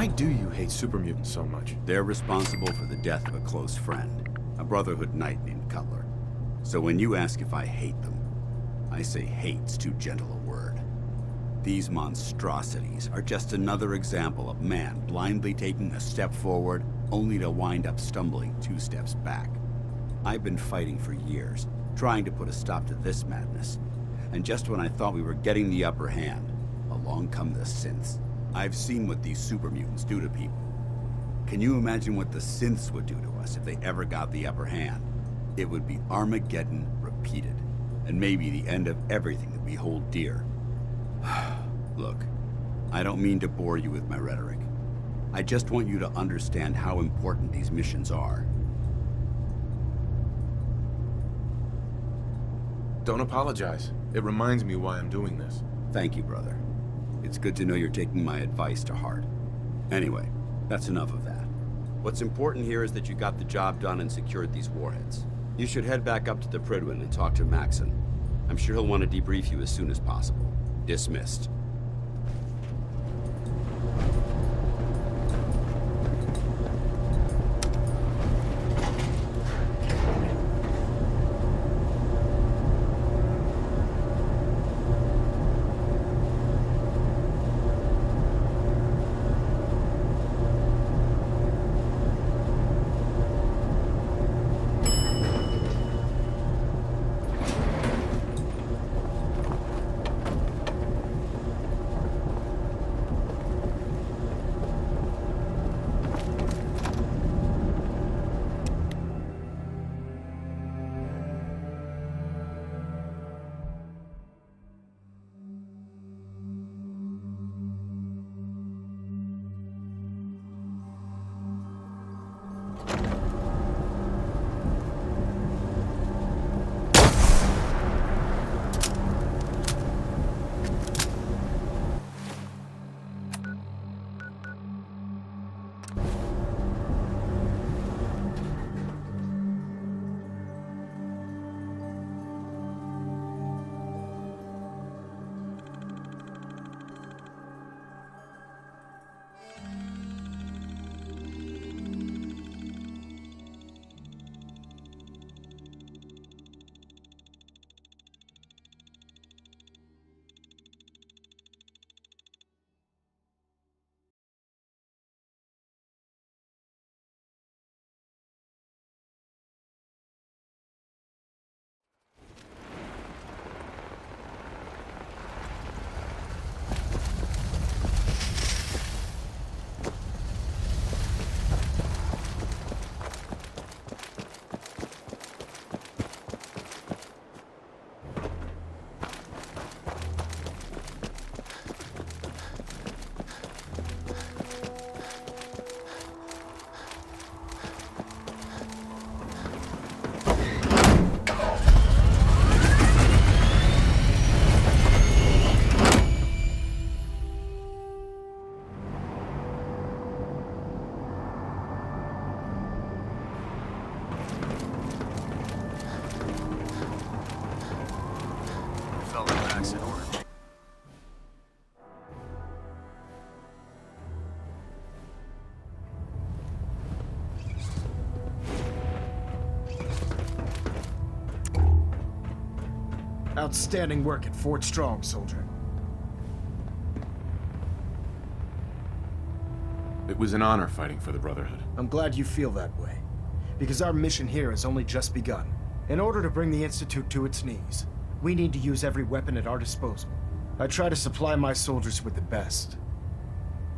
Why do you hate super mutants so much? They're responsible for the death of a close friend, a Brotherhood knight named Cutler. So when you ask if I hate them, I say hate's too gentle a word. These monstrosities are just another example of man blindly taking a step forward, only to wind up stumbling 2 steps back. I've been fighting for years, trying to put a stop to this madness. And just when I thought we were getting the upper hand, along come the synths. I've seen what these super mutants do to people. Can you imagine what the synths would do to us if they ever got the upper hand? It would be Armageddon repeated, and maybe the end of everything that we hold dear. Look, I don't mean to bore you with my rhetoric. I just want you to understand how important these missions are. Don't apologize. It reminds me why I'm doing this. Thank you, brother. It's good to know you're taking my advice to heart. Anyway, that's enough of that. What's important here is that you got the job done and secured these warheads. You should head back up to the Prydwen and talk to Maxson. I'm sure he'll want to debrief you as soon as possible. Dismissed. Outstanding work at Fort Strong, soldier. It was an honor fighting for the Brotherhood. I'm glad you feel that way, because our mission here has only just begun. In order to bring the Institute to its knees, we need to use every weapon at our disposal. I try to supply my soldiers with the best.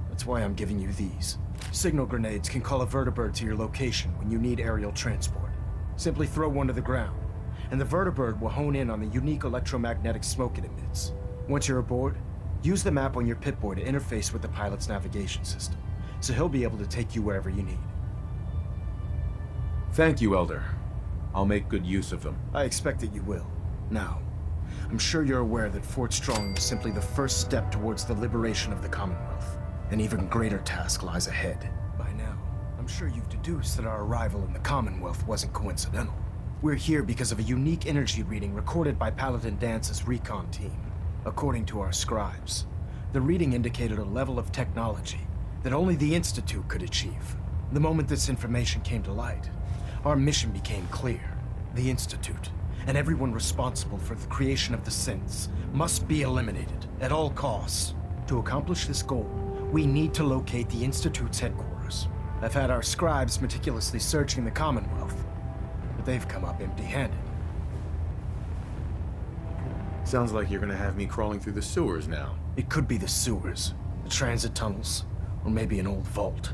That's why I'm giving you these. Signal grenades can call a vertibird to your location when you need aerial transport. Simply throw one to the ground, and the vertibird will hone in on the unique electromagnetic smoke it emits. Once you're aboard, use the map on your Pip-Boy to interface with the pilot's navigation system, so he'll be able to take you wherever you need. Thank you, Elder. I'll make good use of them. I expect that you will. Now, I'm sure you're aware that Fort Strong was simply the first step towards the liberation of the Commonwealth. An even greater task lies ahead. By now, I'm sure you've deduced that our arrival in the Commonwealth wasn't coincidental. We're here because of a unique energy reading recorded by Paladin Dance's recon team. According to our scribes, the reading indicated a level of technology that only the Institute could achieve. The moment this information came to light, our mission became clear. The Institute, and everyone responsible for the creation of the synths, must be eliminated at all costs. To accomplish this goal, we need to locate the Institute's headquarters. I've had our scribes meticulously searching the Commonwealth, but they've come up empty-handed. Sounds like you're gonna have me crawling through the sewers now. It could be the sewers, the transit tunnels, or maybe an old vault.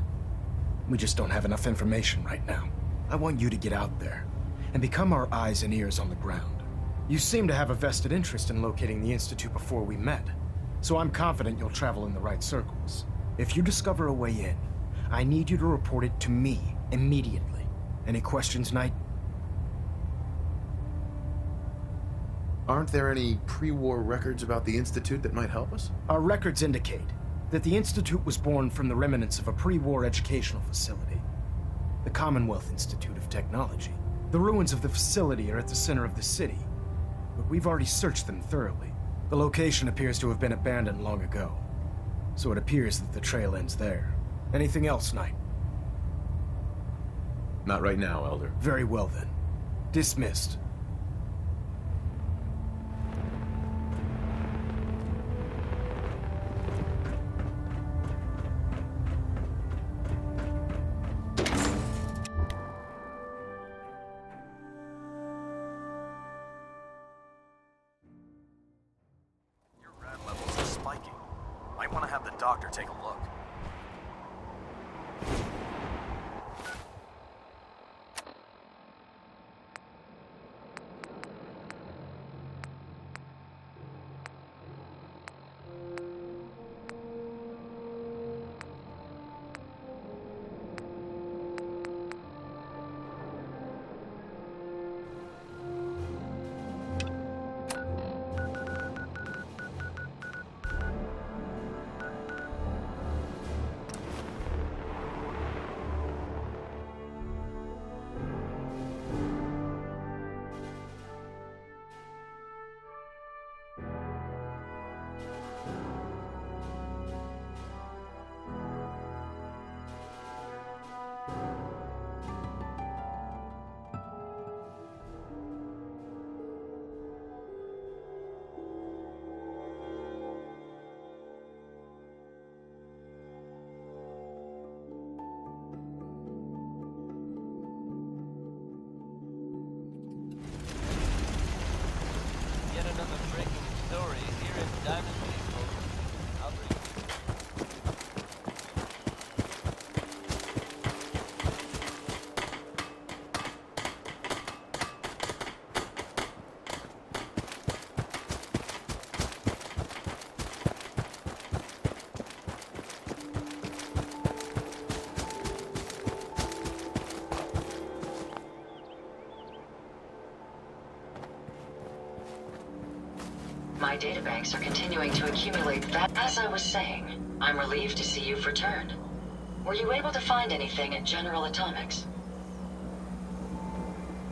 We just don't have enough information right now. I want you to get out there and become our eyes and ears on the ground. You seem to have a vested interest in locating the Institute before we met, so I'm confident you'll travel in the right circles. If you discover a way in, I need you to report it to me immediately. Any questions, Knight? Aren't there any pre-war records about the Institute that might help us? Our records indicate that the Institute was born from the remnants of a pre-war educational facility, the Commonwealth Institute of Technology. The ruins of the facility are at the center of the city, but we've already searched them thoroughly. The location appears to have been abandoned long ago, so it appears that the trail ends there. Anything else, Knight? Not right now, Elder. Very well then. Dismissed. Might want to have the doctor take a look. Yet another breaking story here in Diamond City, folks. I'll bring My databanks are continuing to accumulate that. As I was saying, I'm relieved to see you've returned. Were you able to find anything at General Atomics?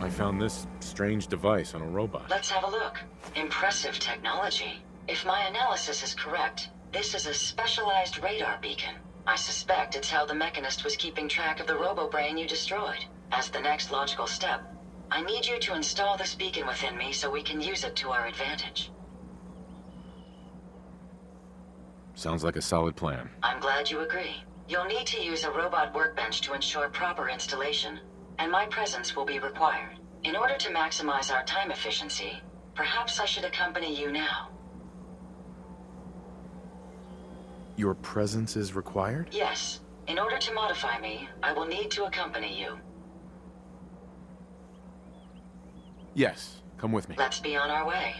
I found this strange device on a robot. Let's have a look. Impressive technology. If my analysis is correct, this is a specialized radar beacon. I suspect it's how the Mechanist was keeping track of the robo-brain you destroyed. As the next logical step, I need you to install this beacon within me so we can use it to our advantage. Sounds like a solid plan. I'm glad you agree. You'll need to use a robot workbench to ensure proper installation, and my presence will be required. In order to maximize our time efficiency, perhaps I should accompany you now. Your presence is required? Yes. In order to modify me, I will need to accompany you. Yes, come with me. Let's be on our way.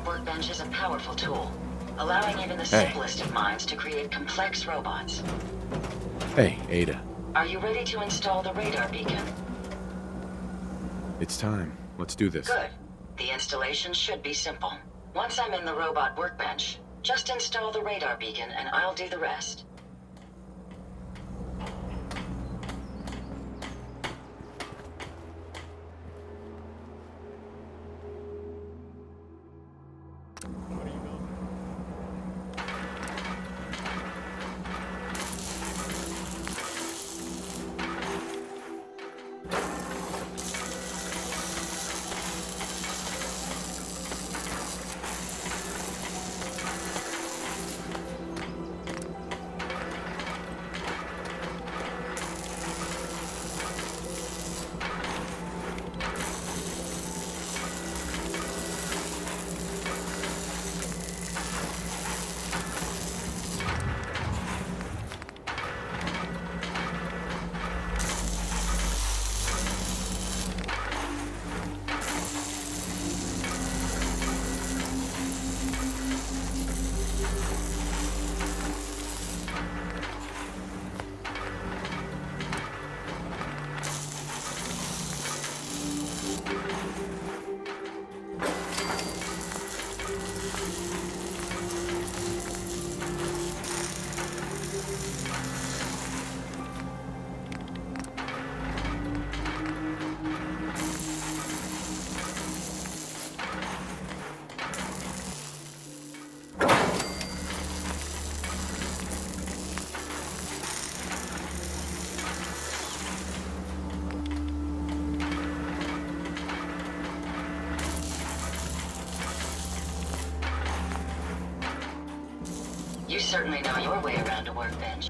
robot workbench is a powerful tool, allowing even the Hey. simplest of minds to create complex robots. Hey, Ada. Are you ready to install the radar beacon? It's time. Let's do this. Good. The installation should be simple. Once I'm in the robot workbench, just install the radar beacon and I'll do the rest. You certainly know your way around a workbench.